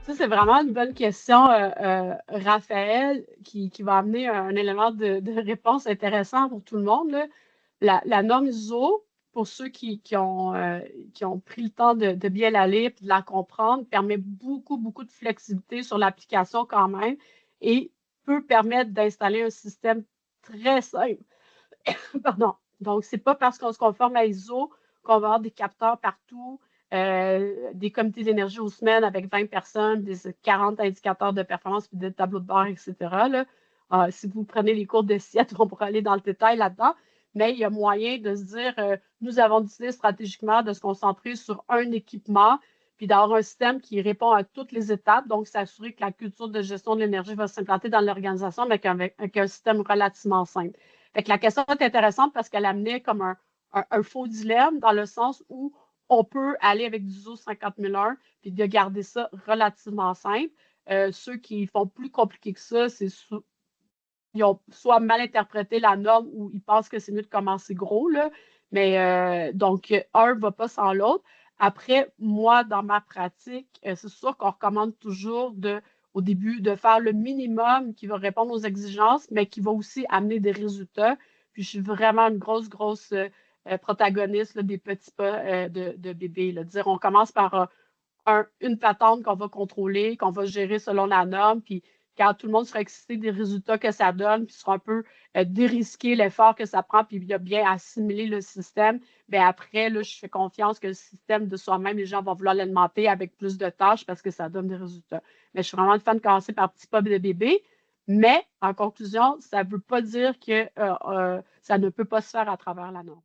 Ça, c'est vraiment une bonne question, Raphaël, qui va amener un élément de réponse intéressant pour tout le monde, là. La norme ISO, pour ceux qui ont pris le temps de bien la lire et de la comprendre, permet beaucoup, beaucoup de flexibilité sur l'application quand même et peut permettre d'installer un système très simple. Pardon. Donc, c'est pas parce qu'on se conforme à ISO qu'on va avoir des capteurs partout, des comités d'énergie aux semaines avec 20 personnes, des 40 indicateurs de performance, puis des tableaux de bord, etc. Là. Si vous prenez les cours de SIET, on pourra aller dans le détail là-dedans. Mais il y a moyen de se dire, nous avons décidé stratégiquement de se concentrer sur un équipement, puis d'avoir un système qui répond à toutes les étapes, donc s'assurer que la culture de gestion de l'énergie va s'implanter dans l'organisation, mais avec un système relativement simple. Fait que la question est intéressante parce qu'elle amenait comme un faux dilemme dans le sens où on peut aller avec du ISO 50001 puis de garder ça relativement simple. Ceux qui font plus compliqué que ça, ils ont soit mal interprété la norme ou ils pensent que c'est mieux de commencer gros, là. Mais donc, un ne va pas sans l'autre. Après, moi, dans ma pratique, c'est sûr qu'on recommande toujours au début de faire le minimum qui va répondre aux exigences, mais qui va aussi amener des résultats. Puis, je suis vraiment une grosse protagoniste là, des petits pas de bébé. Là. Dire, on commence par une patente qu'on va contrôler, qu'on va gérer selon la norme, puis quand tout le monde sera excité des résultats que ça donne, puis sera un peu dérisqué l'effort que ça prend, puis il a bien assimilé le système, bien après, là, je fais confiance que le système de soi-même, les gens vont vouloir l'alimenter avec plus de tâches parce que ça donne des résultats. Mais je suis vraiment une fan de commencer par petits pas de bébé. Mais, en conclusion, ça ne veut pas dire que ça ne peut pas se faire à travers la norme.